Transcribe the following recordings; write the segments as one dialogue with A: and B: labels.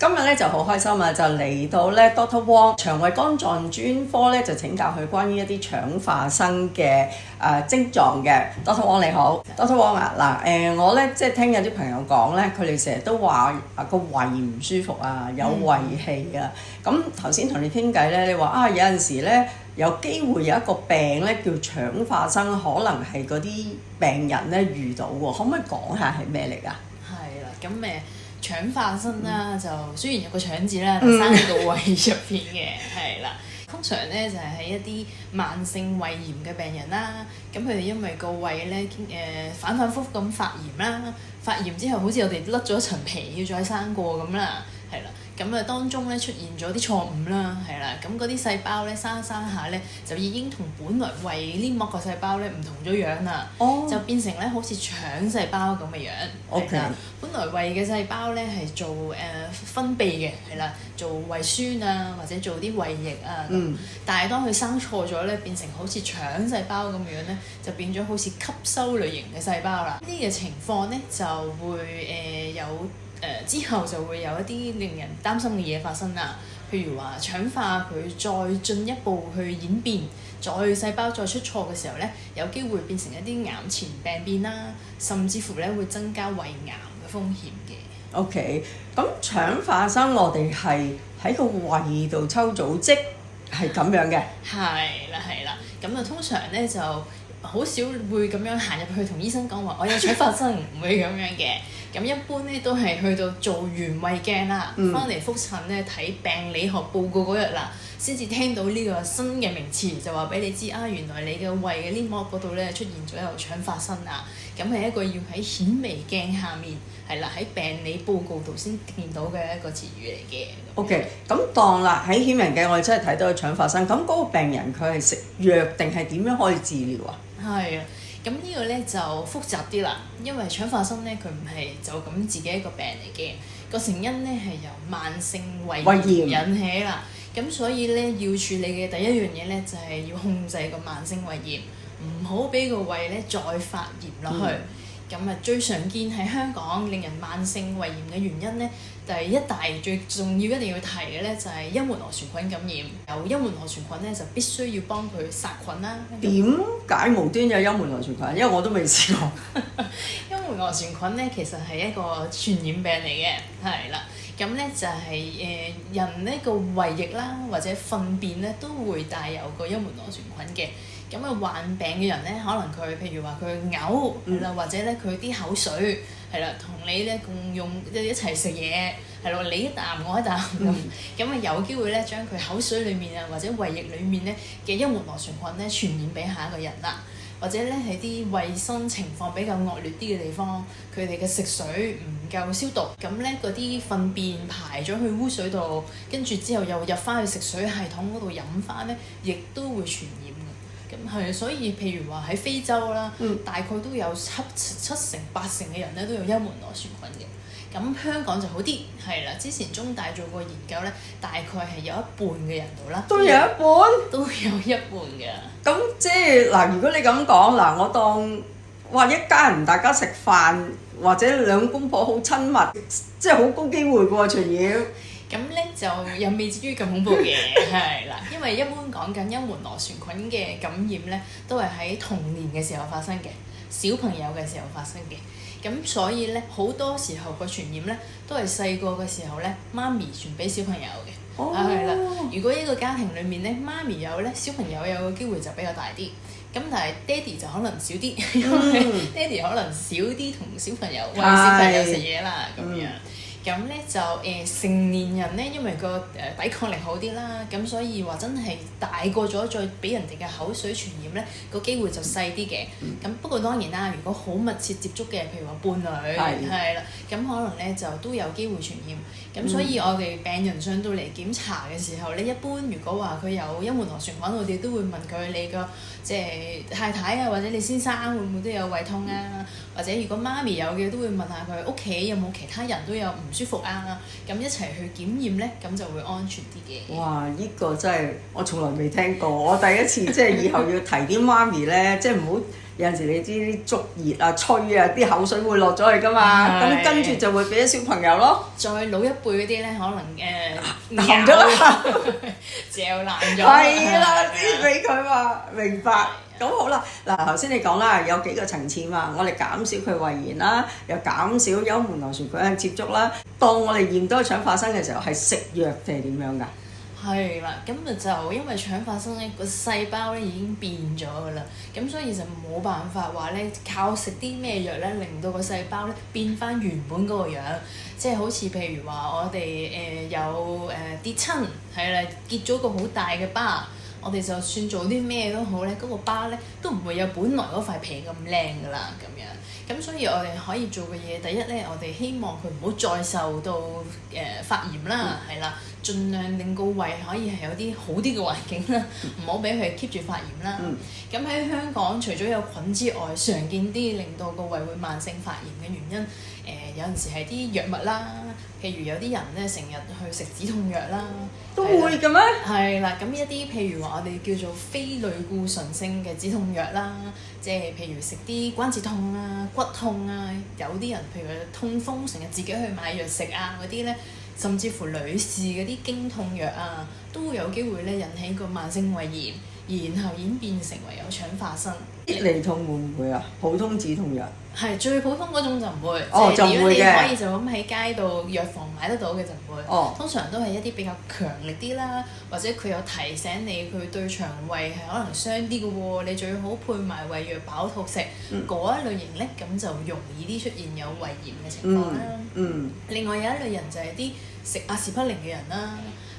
A: 今日咧就好開心啊！就嚟到咧 Dr. Wong 腸胃肝臟專科咧，就請教佢關於一啲腸化生嘅症狀嘅。Dr. Wong 你好，Dr. Wong 啊嗱我咧即係聽有啲朋友講咧，佢哋成日都話個胃唔舒服啊，有胃氣啊。咁頭先同你傾偈咧，你話有陣時咧有機會有一個病咧叫腸化生，可能係嗰啲病人咧遇到喎，可唔可以講下係咩嚟㗎？
B: 係啦，咁腸化生啦，就雖然有個腸字啦，但生喺個胃入邊嘅，係啦。通常咧就係喺一啲慢性胃炎嘅病人啦，咁佢哋因為個胃咧反反覆覆咁發炎啦，發炎之後好似我哋甩咗一層皮要再生過咁啦，係啦。咁當中咧出現咗啲錯誤啦，係啦，咁嗰啲細胞咧生下咧就已經同本來胃黏膜個細胞咧唔同咗樣啦，就變成咧好似腸細胞咁嘅樣。
A: OK。
B: 本來胃嘅細胞咧係做分泌嘅，係啦，做胃酸啊或者做啲胃液啊。但係當佢生錯咗咧，變成好似腸細胞咁樣咧，就變咗好似吸收類型嘅細胞啦。呢個情況咧就會有。之後就會有一啲令人擔心嘅嘢發生啦，譬如話腸化佢再進一步去演變，再細胞再出錯嘅時候咧，有機會變成一啲癌前病變啦，甚至乎咧會增加胃癌嘅風險嘅。
A: OK，咁腸化生我哋係喺個胃度抽組織係咁樣嘅。係
B: 啦，咁通常咧就好少會咁樣行入去同醫生講話，我有腸化生，唔會咁樣嘅。咁一般咧都係去到做完胃鏡啦，翻嚟覆診咧睇病理學報告嗰日啦，先至聽到呢個新嘅名詞，就話俾你知原來你嘅胃嘅黏膜嗰度咧出現咗有腸化生啊！咁係一個要喺顯微鏡下面係啦，喺病理報告度先見到嘅一個詞語嚟嘅。
A: OK，咁當啦喺顯微鏡我哋真係睇到腸化生，咁嗰個病人佢係食藥定係點樣可以治療啊？
B: 係啊。咁呢個咧就複雜啲啦，因為腸化生咧佢唔係就咁自己一個病嚟嘅，個成因咧係由慢性胃炎引起啦。咁所以咧要處理嘅第一樣嘢咧就係要控制個慢性胃炎，唔好俾個胃咧再發炎落去。最常見喺香港令人慢性胃炎嘅原因咧，第一大最重要一定要提嘅咧就係幽門螺旋菌感染。有幽門螺旋菌咧就必須要幫佢殺菌啦。
A: 點解無端有幽門螺旋菌？因為我都未試過。
B: 幽門螺旋菌咧其實係一個傳染病嚟嘅，係啦。咁咧就係人呢個胃液啦或者糞便咧都會帶有個幽門螺旋菌嘅。患病嘅人咧，可能佢譬如話佢嘔係啦，或者咧佢啲口水係啦，同你咧共用一齊食嘢係咯，你一啖我一啖咁，有機會咧將佢口水裡面或者胃液裡面咧嘅幽門螺旋菌咧傳染俾下一個人啦，或者咧喺啲衞生情況比較惡劣啲嘅地方，佢哋嘅食水唔夠消毒，咁咧嗰啲糞便排咗去污水度，跟住之後又入翻去食水系統嗰度飲翻咧，亦都會傳染。所以譬如話喺非洲啦，大概都有七成八成嘅人咧都有幽門螺旋菌嘅。咁香港就好啲，係啦。之前中大做過研究咧，大概係有一半嘅人度啦，
A: 都有一半，
B: 都有一半嘅。
A: 咁即係嗱，如果你咁講嗱，我當話一家人大家食飯，或者兩公婆好親密，即係好高機會嘅喎，傳染。
B: 咁咧就又未至於咁恐怖嘅，係啦，因為一般講緊幽門螺旋菌嘅感染咧，都係喺童年嘅時候發生嘅，小朋友嘅時候發生嘅。咁所以咧好多時候個傳染咧都係細個嘅時候咧，媽咪傳俾小朋友嘅。係啦，如果一個家庭裡面咧媽咪有咧，小朋友有嘅機會就比較大啲。咁但係爹哋就可能少啲，因為爹哋可能少啲同小朋友餵小朋友食嘢啦咁樣。咁咧就成年人咧，因為個抵抗力好啲啦，咁所以話真係大個咗再俾人哋嘅口水傳染咧，個機會就細啲嘅。咁不過當然啦，如果好密切接觸嘅，譬如話伴侶係啦，咁可能咧就都有機會傳染。咁所以我哋病人上到嚟檢查嘅時候咧，一般如果話佢有幽門螺旋菌，我哋都會問佢你個即係太太啊，或者你先生會唔會都有胃痛啊？或者如果媽咪有嘅，都會問下佢屋企有冇其他人都有唔舒服啊？咁一齊去檢驗咧，咁就會安全啲嘅。
A: 哇！呢個真係我從來未聽過，我第一次即係以後要提啲媽咪咧，即係唔好有陣時你知啲竹葉啊、吹啊，啲口水會落咗去㗎嘛，咁跟住就會俾啲小朋友咯。
B: 再老一輩嗰啲咧，可能
A: 含咗啦，
B: 嚼爛咗。
A: 係啦，啲俾佢話明白。咁好啦，嗱頭先你講啦，有幾個層次嘛，我哋減少佢胃炎啦，又減少幽門螺旋菌嘅接觸啦。當我哋驗到腸發生嘅時候，係食藥定係點樣㗎？
B: 係啦，咁就因為腸發生咧個細胞咧已經變咗㗎啦，咁所以就冇辦法話咧靠食啲咩藥咧令到個細胞咧變翻原本嗰個樣，即係好似譬如話我哋有跌親係啦，結咗個好大嘅疤。我哋就算做啲咩都好咧，嗰個疤咧都唔會有本來嗰塊皮咁靚㗎啦，咁樣。咁所以我哋可以做嘅嘢，第一咧，我哋希望佢唔好再受到發炎啦，係啦，盡量令個胃可以係有啲好啲嘅環境啦，唔好俾佢 keep 住發炎啦。咁喺香港，除咗有菌之外，常見啲令到個胃會慢性發炎嘅原因，有陣時係啲藥物啦，譬如有啲人咧成日去食止痛藥啦，
A: 都會嘅咩？
B: 係啦，咁一啲譬如話我哋叫做非類固醇性嘅止痛藥啦，即係譬如食啲關節痛啊、骨痛啊，有啲人譬如痛風成日自己去買藥食啊嗰啲咧，甚至乎女士嗰啲經痛藥啊，都會有機會咧引起個慢性胃炎，然後演變成為有腸化生。
A: 益利痛會唔會啊？普通止痛藥
B: 係最普通嗰種就唔會，
A: 就唔會嘅。
B: 你可以就咁喺街度藥房買得到嘅就唔會。通常都係一啲比較強力啲啦，或者佢有提醒你佢對腸胃係可能傷啲嘅喎，你最好配埋胃藥飽肚食嗰一類型咧，咁就容易啲出現有胃炎嘅情況啦。另外有一類人就係啲食阿士匹靈嘅人啦。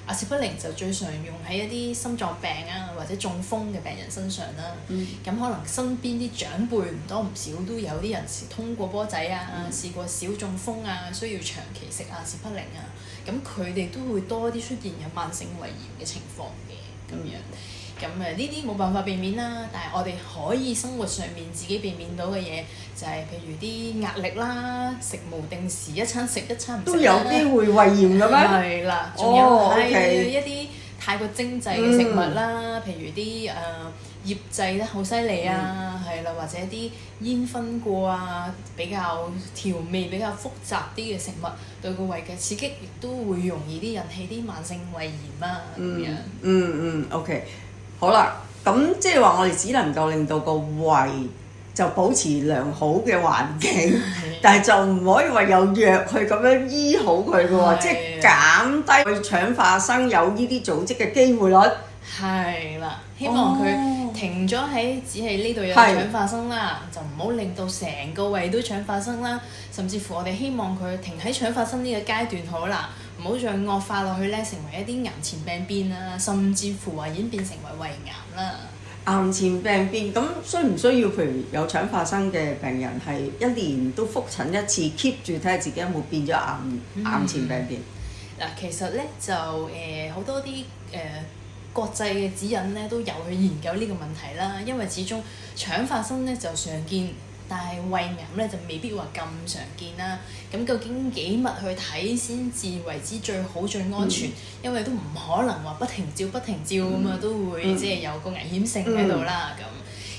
B: 阿士匹靈就最常用喺一啲心臟病啊或者中風嘅病人身上啦。咁可能身邊啲長輩唔多唔少都有啲人通過波仔啊，試過小中風啊，需要長期食阿士匹靈啊，咁佢哋都會多啲出現有慢性胃炎嘅情況嘅咁樣。咁呢啲冇辦法避免啦，但係我哋可以生活上面自己避免到嘅嘢，就係譬如啲壓力啦，食無定時一餐食一餐唔食。都
A: 有機會胃炎嘅咩？
B: 係啦，仲有係一啲太過精製嘅食物啦，譬如啲醃製得好犀利啊，係啦，或者啲煙燻過啊，比較調味比較複雜啲嘅食物，對個胃嘅刺激亦都會容易啲引起啲慢性胃炎啊咁樣。
A: OK。好啦，咁即係話我哋只能夠令到個胃就保持良好嘅環境，但係就唔可以話有藥去咁樣醫好佢嘅喎，即係減低腸化生有呢啲組織嘅機會率。
B: 係啦，希望佢停咗喺只係呢度有腸化生啦，就唔好令到成個胃都腸化生啦。甚至乎我哋希望佢停喺腸化生呢個階段好啦，唔好再惡化落去咧，成為一啲癌前病變啦，甚至乎話演變成為胃癌啦。
A: 癌前病變咁需唔需要？譬如有腸化生嘅病人係一年都覆診一次 ，keep 住睇下自己有冇變咗癌前病變。
B: 嗱，其實咧就好多啲國際嘅指引咧都有去研究呢個問題啦，因為始終腸發生咧就常見，但係胃癌咧就未必話咁常見啦。咁究竟幾密去睇先至為之最好最安全？因為都唔可能話不停照咁啊，都會即係有個危險性喺度啦。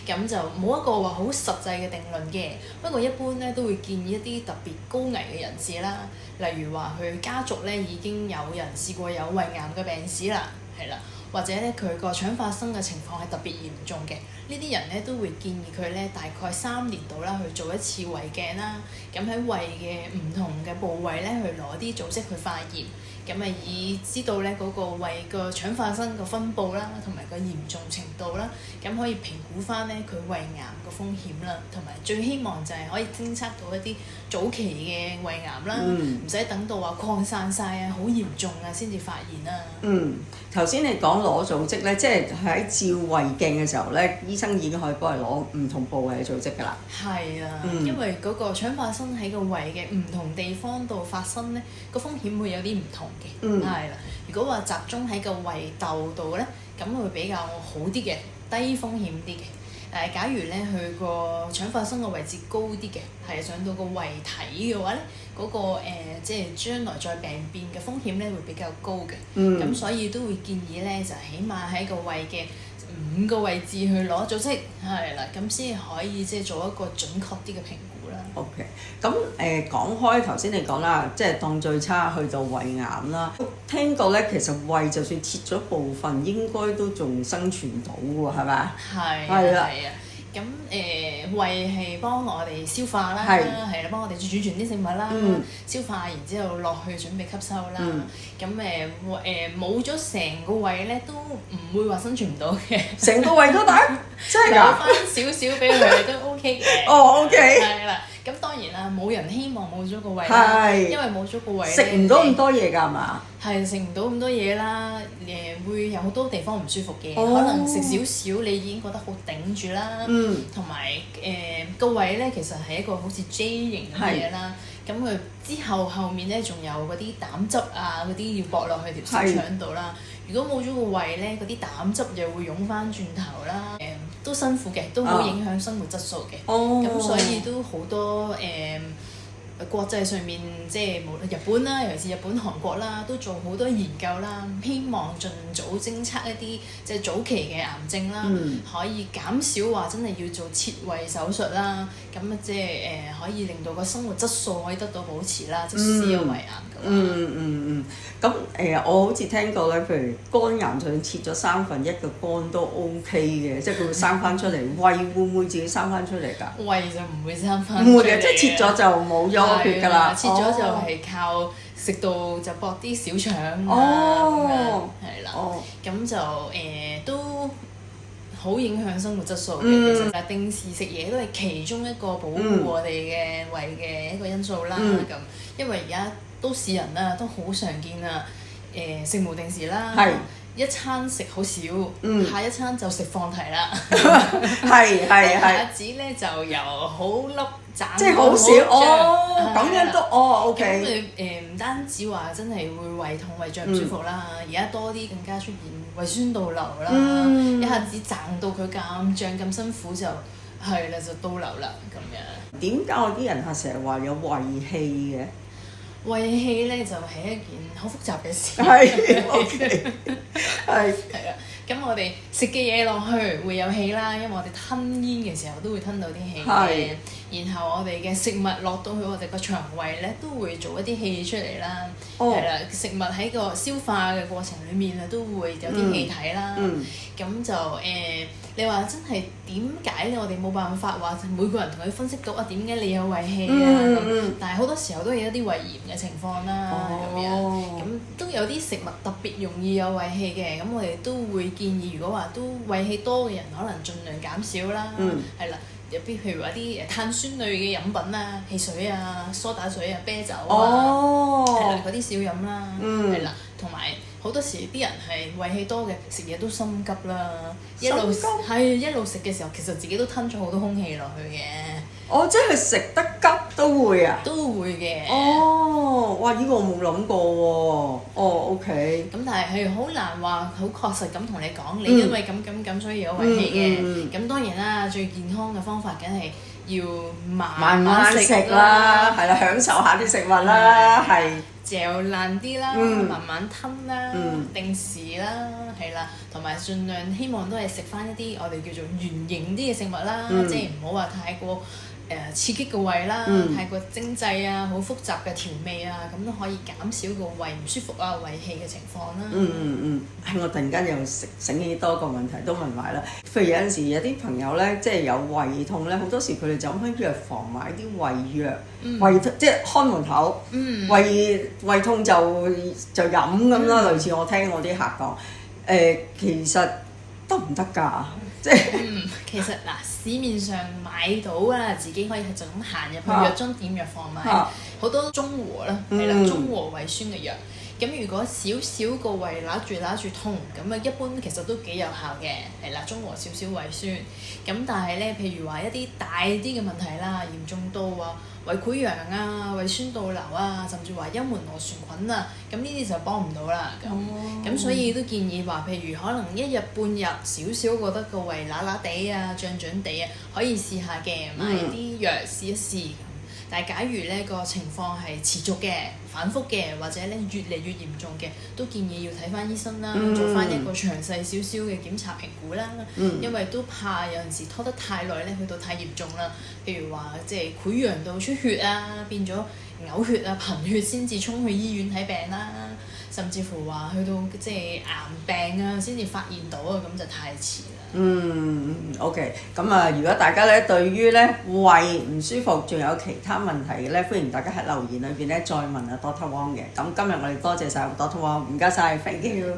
B: 咁就冇一個話好實際嘅定論嘅。不過一般咧都會建議一啲特別高危嘅人士啦，例如話佢家族咧已經有人試過有胃癌嘅病史啦，係啦。或者咧佢個腸發生嘅情況係特別嚴重嘅，呢啲人咧都會建議佢咧大概3年度啦去做一次胃鏡啦，咁喺胃嘅唔同嘅部位咧去攞啲組織去化驗，咁啊以知道咧嗰個胃個腸化生個分佈啦，同埋個嚴重程度啦，咁可以評估翻咧佢胃癌個風險啦，同埋最希望就係可以偵測到一啲早期嘅胃癌啦，唔使等到話擴散晒啊、好嚴重啊先至發現啦。
A: 頭先你講攞組織咧，即係喺照胃鏡嘅時候咧，醫生已經可以幫佢攞唔同部位嘅組織㗎啦。係啊，
B: 因為嗰個腸化生喺個胃嘅唔同地方度發生咧，個風險會有啲唔同嘅。係啦，如果話集中喺個胃竇度咧，咁會比較好啲嘅，低風險啲嘅。假如咧佢個腸發生嘅位置高啲嘅，係上到個胃體嘅話咧，嗰個即係將來再病變嘅風險咧會比較高嘅。咁所以都會建議咧就起碼喺個胃嘅5個位置去攞組織，係啦，咁先可以即係做一個準確啲嘅評估啦。
A: OK，咁講開頭先你講啦，即係當最差去到胃癌啦。聽過咧，其實胃就算切咗部分，應該都仲生存到喎，係咪？係啦。
B: 咁胃係幫我哋消化啦，係啦，幫我哋儲存啲食物啦，消化然之後落去準備吸收啦。咁冇咗成個胃咧，都唔會話生存唔到嘅。成個胃都得，真係㗎？留翻少少俾佢都 OK 嘅。
A: 哦 ，OK。係
B: 啦，咁當然啦，冇人希望冇咗個胃啦，因為冇咗個胃咧，
A: 食唔到咁多嘢㗎嘛。係
B: 食唔到咁多嘢啦，會有好多地方唔舒服嘅，可能食少少你已經覺得好頂住啦。同埋個胃咧，其實係一個好似 J 型嘅嘢啦。咁佢之後面咧仲有嗰啲膽汁啊，嗰啲要駁落去條小腸度啦。如果冇咗個胃咧，嗰啲膽汁又會湧翻轉頭啦。都辛苦嘅，都好影響生活質素嘅。咁所以都好多國際上面即係無論日本啦，尤其是日本、韓國啦，都做好多研究啦，希望盡早偵測一啲即係早期嘅癌症啦，可以減少話真係要做切胃手術啦，咁即係可以令到個生活質素可以得到保持啦，即使有胃癌嘅話。
A: 咁我好似聽過咧，譬如肝癌就切咗1/3嘅肝都 OK 嘅，即係佢會生翻出嚟。胃會唔會自己生翻出嚟㗎？
B: 胃就唔會生翻。
A: 唔會嘅，即係切咗就冇咗血㗎啦。
B: 切咗就係靠食到就搏啲小腸啊，係啦。咁就都好影響生活質素嘅。其實定時食嘢都係其中一個保護我哋嘅胃嘅一個因素啦。咁因為而家都市人啦，都好常見啊。食無定時啦，一餐食好少，下一餐就食放題啦。一下子咧就由好粒斬，
A: 即係好少咁樣都OK。
B: 咁唔單止話真係會胃痛、胃脹唔舒服啦，而家多啲更加出現胃酸倒流啦，一下子撐到佢咁脹咁辛苦就係啦，就倒流啦咁樣。
A: 點解我啲人係成日話有胃氣嘅？
B: 胃氣咧就係一件好複雜嘅事。
A: OK。
B: 啊，咁我哋食嘅嘢落去會有氣啦，因為我哋吞咽嘅時候都會吞到啲氣嘅。然後我哋嘅食物落到去我哋個腸胃咧，都會做一啲氣出嚟啦。係啦，食物喺個消化嘅過程裡面啊，都會有啲氣體啦。咁就你話真係點解咧？我哋冇辦法話每個人同佢分析到點解你有胃氣啊？但係好多時候都有一啲胃炎嘅情況啦，咁樣咁都有啲食物特別容易有胃氣嘅，咁我哋都會建議，如果話都胃氣多嘅人，可能盡量減少啦。係啦。譬如話啲碳酸類嘅飲品啊，汽水啊、蘇打水啊、啤酒啊，係啦，嗰啲少飲啦，係啦，同埋好多時啲人係胃氣多嘅，食嘢都心急啦，一路食嘅時候，其實自己都吞咗好多空氣落去嘅。
A: 即係食得急都會啊？
B: 都會嘅。
A: 哇！呢個我冇諗過喎。OK。咁
B: 但係好難話好確實咁同你講，你因為咁所以有胃氣嘅。咁當然啦，最健康嘅方法梗係要慢慢食啦，
A: 係啦，享受下啲食物啦，係
B: 嚼爛啲啦，慢慢吞啦，定時啦，係啦，同埋盡量希望都係食翻一啲我哋叫做原形啲嘅食物啦，即係唔好話太過刺激個胃啦，太過精製啊，好複雜嘅調味啊，咁都可以減少個胃唔舒服啊、胃氣嘅情況啦。
A: 我突然間又醒起多個問題都問埋啦。譬如有陣時有啲朋友咧，即係有胃痛咧，好多時佢哋就喺藥房買啲胃藥，胃即係看門口，胃痛就飲咁啦。類似我聽我啲客講，其實得唔得㗎？即係
B: 其實市面上買到啦，自己可以就咁行入去藥妝店藥房買，好多中和啦，係啦，中和胃酸嘅藥。咁如果少個胃揦住痛，咁一般其實都幾有效嘅，係啦，中和少胃酸。咁但係咧，譬如話一啲大啲嘅問題啦，嚴重到胃潰瘍啊、胃酸倒流啊，甚至話幽門螺旋菌啊，咁呢啲就幫唔到啦。咁所以都建議話，譬如可能一日半日少覺得個胃揦地啊、脹地啊，可以試下嘅，買啲藥試一試。但係假如咧個情況係持續嘅、反覆嘅，或者咧越嚟越嚴重嘅，都建議要睇翻醫生啦，做翻一個詳細少少嘅檢查評估啦。因為都怕有陣時拖得太耐咧，去到太嚴重啦。譬如話即係潰瘍到出血啊，變咗嘔血啊、貧血先至衝去醫院睇病啦。甚至乎話去到即係癌病啊，先至發現到啊，咁就太遲啦。
A: OK， 咁啊，如果大家咧對於咧胃唔舒服，仲有其他問題嘅咧，歡迎大家喺留言裏邊咧再問啊 Doctor Wong 嘅。咁今日我哋多謝晒 Doctor Wong，唔該晒 thank you。